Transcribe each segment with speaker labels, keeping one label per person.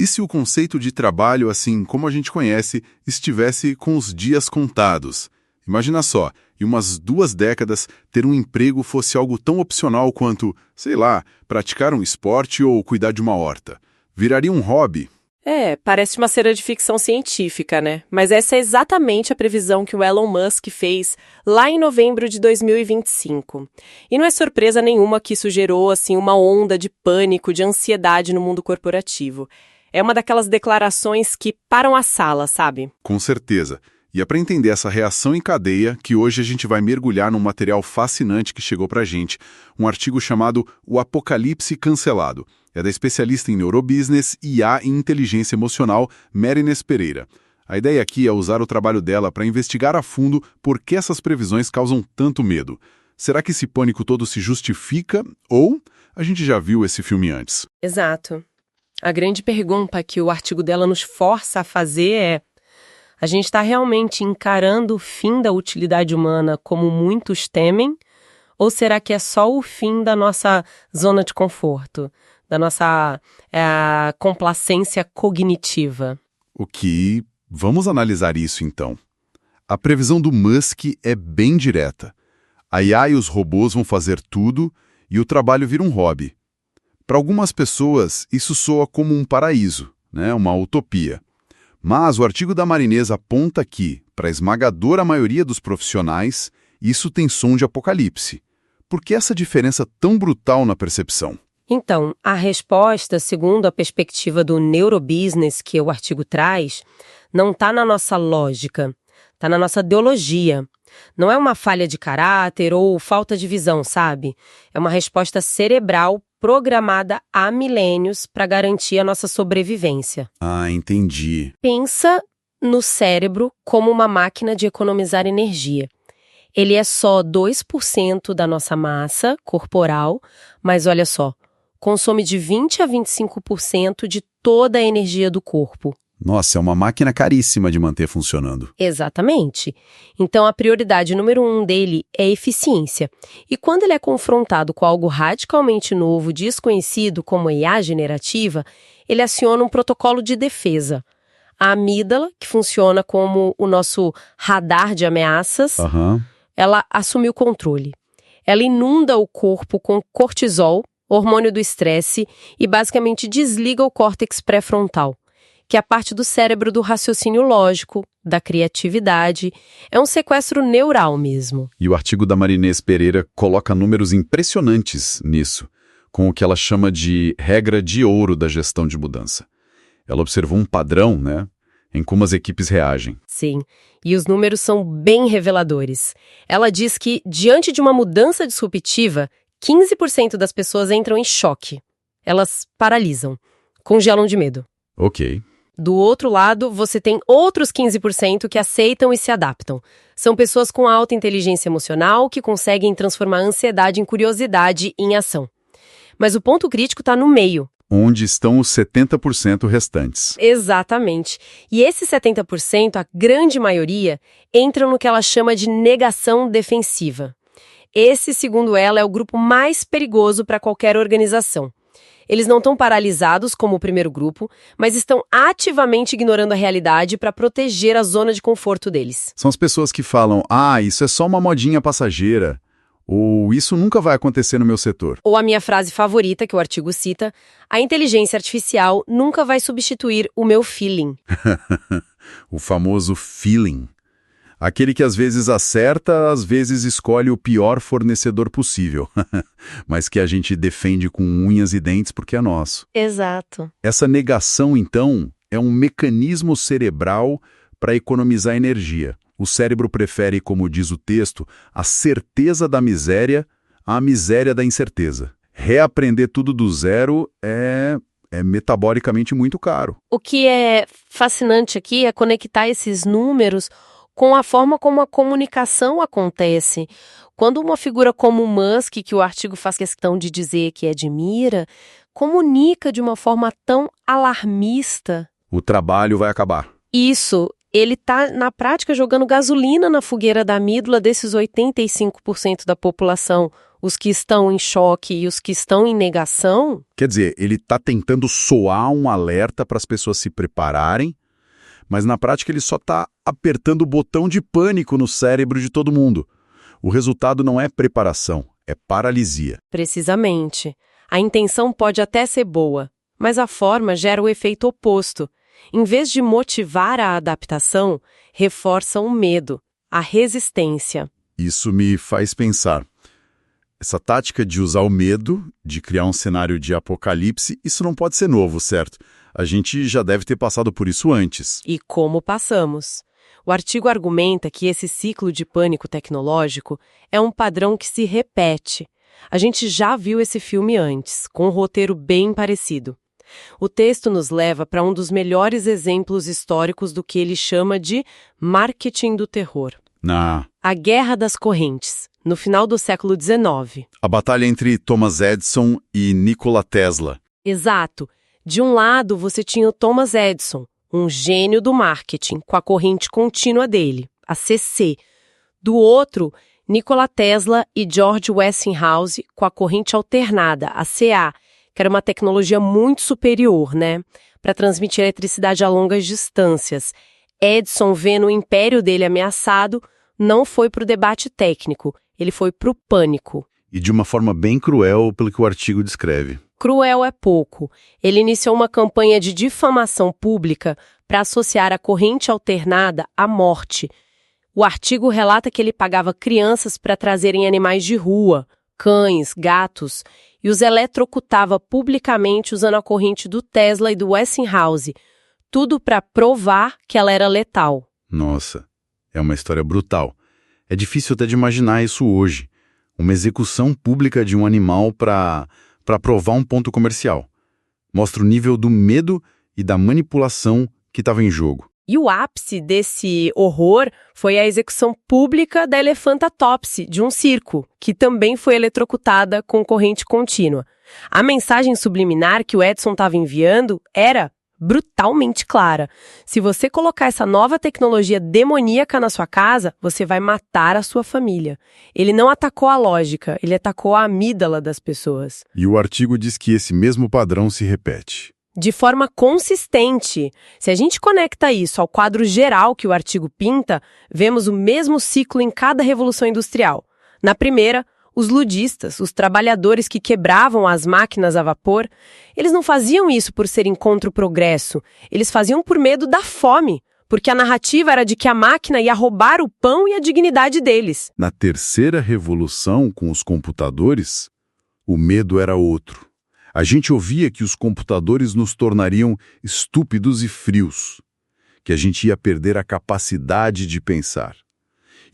Speaker 1: E se o conceito de trabalho, assim como a gente conhece, estivesse com os dias contados? Imagina só, em umas 2 décadas, ter um emprego fosse algo tão opcional quanto, sei lá, praticar um esporte ou cuidar de uma horta. Viraria um hobby.
Speaker 2: Parece uma cena de ficção científica, né? Mas essa é exatamente a previsão que o Elon Musk fez lá em novembro de 2025. E não é surpresa nenhuma que isso gerou, assim, uma onda de pânico, de ansiedade no mundo corporativo. É uma daquelas declarações que param a sala, sabe?
Speaker 1: Com certeza. E é para entender essa reação em cadeia que hoje a gente vai mergulhar num material fascinante que chegou pra gente, um artigo chamado O Apocalipse Cancelado. É da especialista em neurobusiness, IA e inteligência emocional, Marines Pereira. A ideia aqui é usar o trabalho dela para investigar a fundo por que essas previsões causam tanto medo. Será que esse pânico todo se justifica ou a gente já viu esse filme antes?
Speaker 2: Exato. A grande pergunta que o artigo dela nos força a fazer é: a gente está realmente encarando o fim da utilidade humana como muitos temem? Ou será que é só o fim da nossa zona de conforto, da nossa complacência cognitiva?
Speaker 1: Vamos analisar isso então. A previsão do Musk é bem direta. A IA e os robôs vão fazer tudo e o trabalho vira um hobby. Para algumas pessoas, isso soa como um paraíso, né? Uma utopia. Mas o artigo da Marines aponta que, para a esmagadora maioria dos profissionais, isso tem som de apocalipse. Por que essa diferença tão brutal na percepção?
Speaker 2: Então, a resposta, segundo a perspectiva do neurobusiness que o artigo traz, não está na nossa lógica, está na nossa ideologia. Não é uma falha de caráter ou falta de visão, sabe? É uma resposta cerebral programada há milênios para garantir a nossa sobrevivência.
Speaker 1: Ah, entendi.
Speaker 2: Pensa no cérebro como uma máquina de economizar energia. Ele é só 2% da nossa massa corporal, mas olha só, consome de 20% a 25% de toda a energia do corpo.
Speaker 1: Nossa, é uma máquina caríssima de manter funcionando.
Speaker 2: Exatamente. Então, a prioridade número 1 dele é eficiência. E quando ele é confrontado com algo radicalmente novo, desconhecido, como a IA generativa, ele aciona um protocolo de defesa. A amígdala, que funciona como o nosso radar de ameaças, ela assume o controle. Ela inunda o corpo com cortisol, hormônio do estresse, e basicamente desliga o córtex pré-frontal, que é a parte do cérebro do raciocínio lógico, da criatividade. É um sequestro neural mesmo.
Speaker 1: E o artigo da Marines Pereira coloca números impressionantes nisso, com o que ela chama de regra de ouro da gestão de mudança. Ela observou um padrão, né, em como as equipes reagem.
Speaker 2: Sim, e os números são bem reveladores. Ela diz que, diante de uma mudança disruptiva, 15% das pessoas entram em choque. Elas paralisam, congelam de medo.
Speaker 1: Ok.
Speaker 2: Do outro lado, você tem outros 15% que aceitam e se adaptam. São pessoas com alta inteligência emocional que conseguem transformar a ansiedade em curiosidade e em ação. Mas o ponto crítico está no meio.
Speaker 1: Onde estão os 70% restantes.
Speaker 2: Exatamente. E esses 70%, a grande maioria, entram no que ela chama de negação defensiva. Esse, segundo ela, é o grupo mais perigoso para qualquer organização. Eles não estão paralisados como o primeiro grupo, mas estão ativamente ignorando a realidade para proteger a zona de conforto deles.
Speaker 1: São as pessoas que falam, isso é só uma modinha passageira, ou isso nunca vai acontecer no meu setor.
Speaker 2: Ou a minha frase favorita, que o artigo cita, a inteligência artificial nunca vai substituir o meu feeling.
Speaker 1: O famoso feeling. Aquele que às vezes acerta, às vezes escolhe o pior fornecedor possível, mas que a gente defende com unhas e dentes porque é nosso.
Speaker 2: Exato.
Speaker 1: Essa negação, então, é um mecanismo cerebral para economizar energia. O cérebro prefere, como diz o texto, a certeza da miséria à miséria da incerteza. Reaprender tudo do zero é metabolicamente muito caro.
Speaker 2: O que é fascinante aqui é conectar esses números com a forma como a comunicação acontece. Quando uma figura como o Musk, que o artigo faz questão de dizer que admira, comunica de uma forma tão alarmista.
Speaker 1: O trabalho vai acabar.
Speaker 2: Isso, ele está, na prática, jogando gasolina na fogueira da amígdala desses 85% da população, Os que estão em choque e os que estão em negação?
Speaker 1: Quer dizer, ele está tentando soar um alerta para as pessoas se prepararem, mas na prática ele só está apertando o botão de pânico no cérebro de todo mundo. O resultado não é preparação, é paralisia.
Speaker 2: Precisamente. A intenção pode até ser boa, mas a forma gera o efeito oposto. Em vez de motivar a adaptação, reforça o medo, a resistência.
Speaker 1: Isso me faz pensar. Essa tática de usar o medo, de criar um cenário de apocalipse, isso não pode ser novo, certo? A gente já deve ter passado por isso antes.
Speaker 2: E como passamos? O artigo argumenta que esse ciclo de pânico tecnológico é um padrão que se repete. A gente já viu esse filme antes, com um roteiro bem parecido. O texto nos leva para um dos melhores exemplos históricos do que ele chama de marketing do terror. A Guerra das Correntes, no final do século XIX.
Speaker 1: A batalha entre Thomas Edison e Nikola Tesla.
Speaker 2: Exato. De um lado, você tinha o Thomas Edison, um gênio do marketing, com a corrente contínua dele, a CC. Do outro, Nikola Tesla e George Westinghouse, com a corrente alternada, a CA, que era uma tecnologia muito superior, né? Para transmitir eletricidade a longas distâncias. Edison, vendo o império dele ameaçado, não foi para o debate técnico, ele foi para o pânico.
Speaker 1: E de uma forma bem cruel, pelo que o artigo descreve.
Speaker 2: Cruel é pouco. Ele iniciou uma campanha de difamação pública para associar a corrente alternada à morte. O artigo relata que ele pagava crianças para trazerem animais de rua, cães, gatos, e os eletrocutava publicamente usando a corrente do Tesla e do Westinghouse, tudo para provar que ela era letal.
Speaker 1: Nossa, é uma história brutal. É difícil até de imaginar isso hoje. Uma execução pública de um animal para provar um ponto comercial. Mostra o nível do medo e da manipulação que estava em jogo.
Speaker 2: E o ápice desse horror foi a execução pública da elefantatópse, de um circo, que também foi eletrocutada com corrente contínua. A mensagem subliminar que o Edison estava enviando era brutalmente clara. Se você colocar essa nova tecnologia demoníaca na sua casa, você vai matar a sua família. Ele não atacou a lógica, ele atacou a amígdala das pessoas.
Speaker 1: E o artigo diz que esse mesmo padrão se repete.
Speaker 2: De forma consistente. Se a gente conecta isso ao quadro geral que o artigo pinta, vemos o mesmo ciclo em cada revolução industrial. Na primeira, os ludistas, os trabalhadores que quebravam as máquinas a vapor, eles não faziam isso por serem contra o progresso, eles faziam por medo da fome, porque a narrativa era de que a máquina ia roubar o pão e a dignidade deles.
Speaker 1: Na terceira revolução, com os computadores, o medo era outro. A gente ouvia que os computadores nos tornariam estúpidos e frios, que a gente ia perder a capacidade de pensar.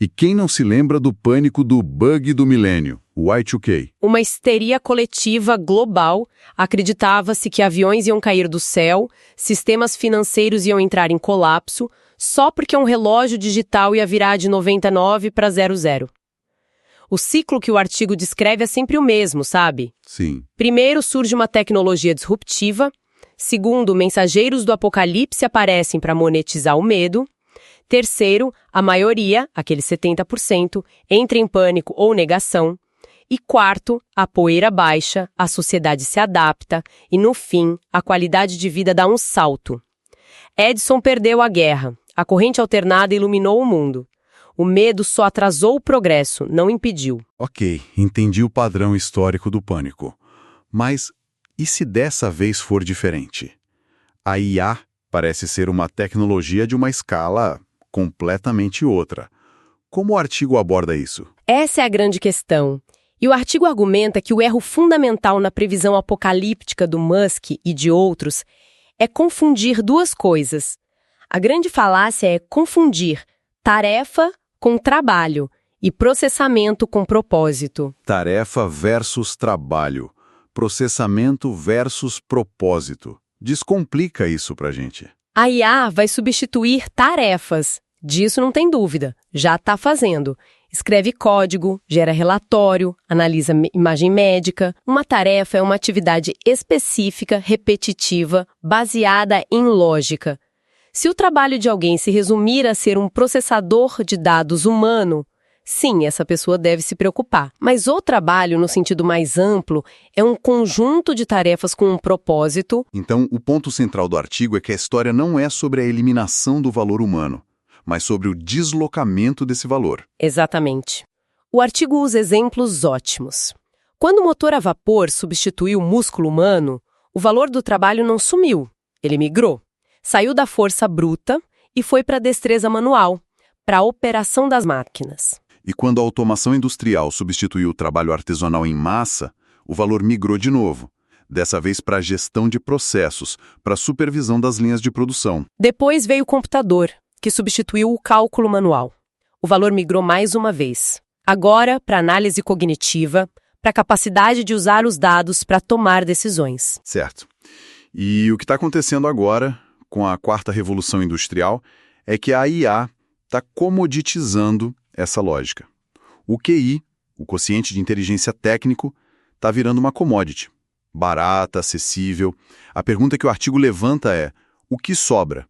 Speaker 1: E quem não se lembra do pânico do bug do milênio, o Y2K?
Speaker 2: Uma histeria coletiva global. Acreditava-se que aviões iam cair do céu, sistemas financeiros iam entrar em colapso, só porque um relógio digital ia virar de 99 para 00. O ciclo que o artigo descreve é sempre o mesmo, sabe?
Speaker 1: Sim.
Speaker 2: Primeiro surge uma tecnologia disruptiva. Segundo, mensageiros do apocalipse aparecem para monetizar o medo. Terceiro, a maioria, aqueles 70%, entra em pânico ou negação. E quarto, a poeira baixa, a sociedade se adapta e, no fim, a qualidade de vida dá um salto. Edison perdeu a guerra. A corrente alternada iluminou o mundo. O medo só atrasou o progresso, não impediu.
Speaker 1: Ok, entendi o padrão histórico do pânico. Mas e se dessa vez for diferente? A IA parece ser uma tecnologia de uma escala completamente outra. Como o artigo aborda isso?
Speaker 2: Essa é a grande questão. E o artigo argumenta que o erro fundamental na previsão apocalíptica do Musk e de outros é confundir duas coisas. A grande falácia é confundir tarefa com trabalho e processamento com propósito.
Speaker 1: Tarefa versus trabalho. Processamento versus propósito. Descomplica isso pra gente.
Speaker 2: A IA vai substituir tarefas. Disso não tem dúvida. Já está fazendo. Escreve código, gera relatório, analisa imagem médica. Uma tarefa é uma atividade específica, repetitiva, baseada em lógica. Se o trabalho de alguém se resumir a ser um processador de dados humano, sim, essa pessoa deve se preocupar. Mas o trabalho, no sentido mais amplo, é um conjunto de tarefas com um propósito.
Speaker 1: Então, o ponto central do artigo é que a história não é sobre a eliminação do valor humano, mas sobre o deslocamento desse valor.
Speaker 2: Exatamente. O artigo usa exemplos ótimos. Quando o motor a vapor substituiu o músculo humano, o valor do trabalho não sumiu, ele migrou. Saiu da força bruta e foi para a destreza manual, para a operação das máquinas.
Speaker 1: E quando a automação industrial substituiu o trabalho artesanal em massa, o valor migrou de novo, dessa vez para a gestão de processos, para a supervisão das linhas de produção.
Speaker 2: Depois veio o computador, que substituiu o cálculo manual. O valor migrou mais uma vez. Agora, para análise cognitiva, para a capacidade de usar os dados para tomar decisões.
Speaker 1: Certo. E o que está acontecendo agora, com a quarta revolução industrial, é que a IA está comoditizando essa lógica. O QI, o quociente de inteligência técnico, está virando uma commodity. Barata, acessível. A pergunta que o artigo levanta é: o que sobra?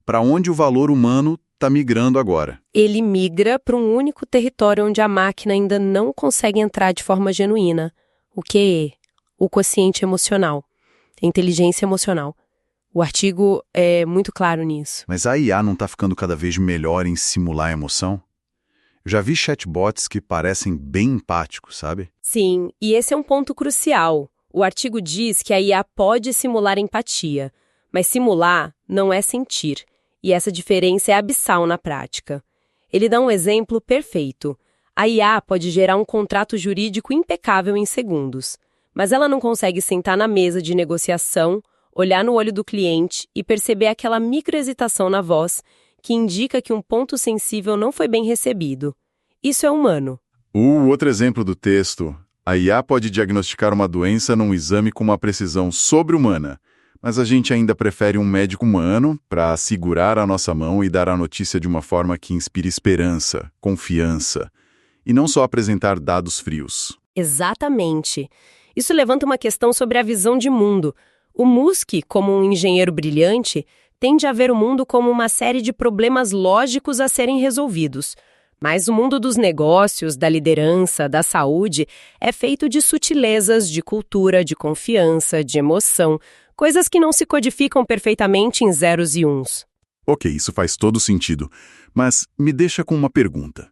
Speaker 1: Para onde o valor humano está migrando agora?
Speaker 2: Ele migra para um único território onde a máquina ainda não consegue entrar de forma genuína. O QE, o quociente emocional, a inteligência emocional. O artigo é muito claro nisso.
Speaker 1: Mas a IA não está ficando cada vez melhor em simular a emoção? Eu já vi chatbots que parecem bem empáticos, sabe?
Speaker 2: Sim, e esse é um ponto crucial. O artigo diz que a IA pode simular empatia, mas simular não é sentir, e essa diferença é abissal na prática. Ele dá um exemplo perfeito. A IA pode gerar um contrato jurídico impecável em segundos, mas ela não consegue sentar na mesa de negociação, olhar no olho do cliente e perceber aquela microhesitação na voz que indica que um ponto sensível não foi bem recebido. Isso é humano.
Speaker 1: O outro exemplo do texto: a IA pode diagnosticar uma doença num exame com uma precisão sobre-humana, mas a gente ainda prefere um médico humano para segurar a nossa mão e dar a notícia de uma forma que inspire esperança, confiança, e não só apresentar dados frios.
Speaker 2: Exatamente. Isso levanta uma questão sobre a visão de mundo. O Musk, como um engenheiro brilhante, tende a ver o mundo como uma série de problemas lógicos a serem resolvidos. Mas o mundo dos negócios, da liderança, da saúde, é feito de sutilezas, de cultura, de confiança, de emoção, coisas que não se codificam perfeitamente em zeros e uns.
Speaker 1: Ok, isso faz todo sentido, mas me deixa com uma pergunta.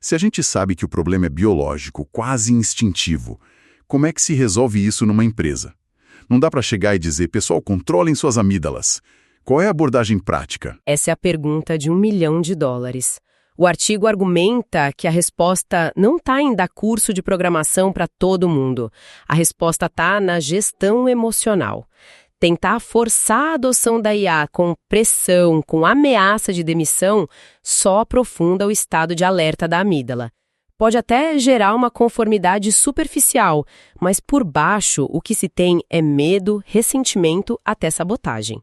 Speaker 1: Se a gente sabe que o problema é biológico, quase instintivo, como é que se resolve isso numa empresa? Não dá para chegar e dizer: pessoal, controlem suas amígdalas. Qual é a abordagem prática?
Speaker 2: Essa é a pergunta de $1 milhão. O artigo argumenta que a resposta não está em dar curso de programação para todo mundo. A resposta está na gestão emocional. Tentar forçar a adoção da IA com pressão, com ameaça de demissão, só aprofunda o estado de alerta da amígdala. Pode até gerar uma conformidade superficial, mas por baixo o que se tem é medo, ressentimento, até sabotagem.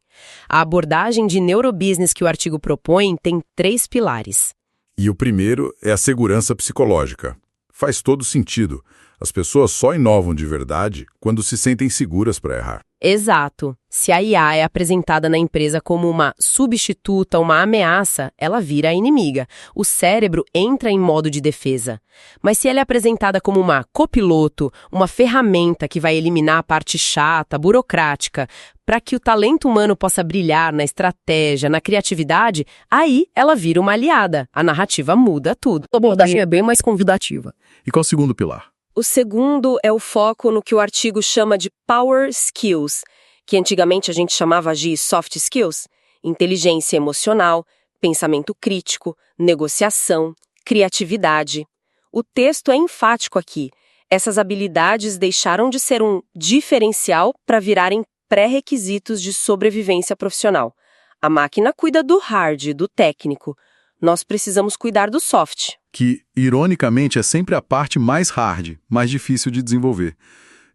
Speaker 2: A abordagem de neurobusiness que o artigo propõe tem 3 pilares.
Speaker 3: E o primeiro é a segurança psicológica. Faz todo sentido. As pessoas só inovam de verdade quando se sentem seguras para errar.
Speaker 2: Exato. Se a IA é apresentada na empresa como uma substituta, uma ameaça, ela vira a inimiga. O cérebro entra em modo de defesa. Mas se ela é apresentada como uma copiloto, uma ferramenta que vai eliminar a parte chata, burocrática, para que o talento humano possa brilhar na estratégia, na criatividade, aí ela vira uma aliada. A narrativa muda tudo. A abordagem é bem mais convidativa.
Speaker 1: E qual o segundo pilar?
Speaker 2: O segundo é o foco no que o artigo chama de Power Skills, que antigamente a gente chamava de Soft Skills, inteligência emocional, pensamento crítico, negociação, criatividade. O texto é enfático aqui. Essas habilidades deixaram de ser um diferencial para virarem pré-requisitos de sobrevivência profissional. A máquina cuida do hard, do técnico. Nós precisamos cuidar do soft.
Speaker 1: Que, ironicamente, é sempre a parte mais hard, mais difícil de desenvolver.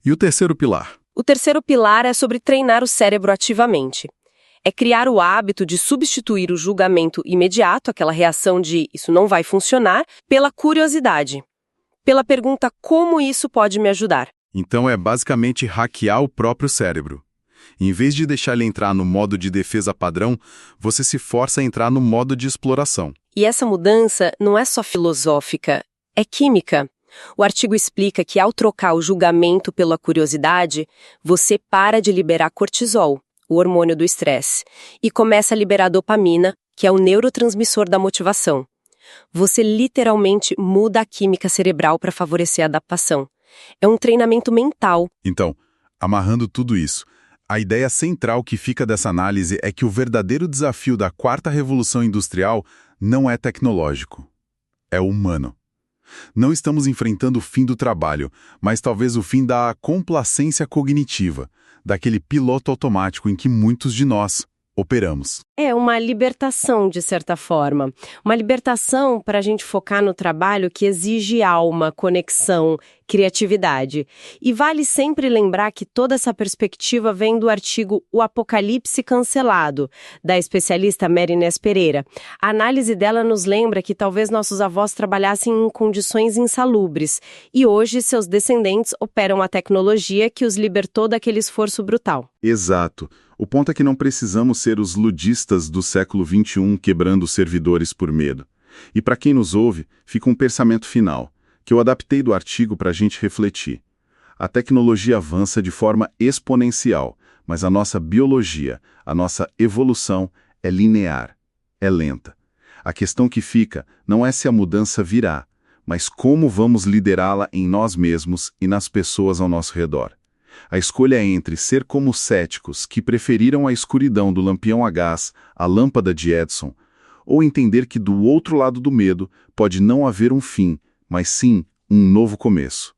Speaker 1: E o terceiro pilar?
Speaker 2: O terceiro pilar é sobre treinar o cérebro ativamente. É criar o hábito de substituir o julgamento imediato, aquela reação de isso não vai funcionar, pela curiosidade. Pela pergunta como isso pode me ajudar.
Speaker 1: Então é basicamente hackear o próprio cérebro. Em vez de deixar ele entrar no modo de defesa padrão, você se força a entrar no modo de exploração.
Speaker 2: E essa mudança não é só filosófica, é química. O artigo explica que ao trocar o julgamento pela curiosidade, você para de liberar cortisol, o hormônio do estresse, e começa a liberar dopamina, que é o neurotransmissor da motivação. Você literalmente muda a química cerebral para favorecer a adaptação. É um treinamento mental.
Speaker 1: Então, amarrando tudo isso, a ideia central que fica dessa análise é que o verdadeiro desafio da quarta revolução industrial não é tecnológico, é humano. Não estamos enfrentando o fim do trabalho, mas talvez o fim da complacência cognitiva, daquele piloto automático em que muitos de nós operamos.
Speaker 2: É uma libertação, de certa forma. Uma libertação para a gente focar no trabalho que exige alma, conexão, criatividade. E vale sempre lembrar que toda essa perspectiva vem do artigo O Apocalipse Cancelado, da especialista Mary Inés Pereira. A análise dela nos lembra que talvez nossos avós trabalhassem em condições insalubres e hoje seus descendentes operam a tecnologia que os libertou daquele esforço brutal.
Speaker 1: Exato. O ponto é que não precisamos ser os ludistas do século XXI quebrando servidores por medo. E para quem nos ouve, fica um pensamento final, que eu adaptei do artigo para a gente refletir. A tecnologia avança de forma exponencial, mas a nossa biologia, a nossa evolução é linear, é lenta. A questão que fica não é se a mudança virá, mas como vamos liderá-la em nós mesmos e nas pessoas ao nosso redor. A escolha é entre ser como céticos que preferiram a escuridão do lampião a gás, a lâmpada de Edison, ou entender que do outro lado do medo pode não haver um fim, mas sim um novo começo.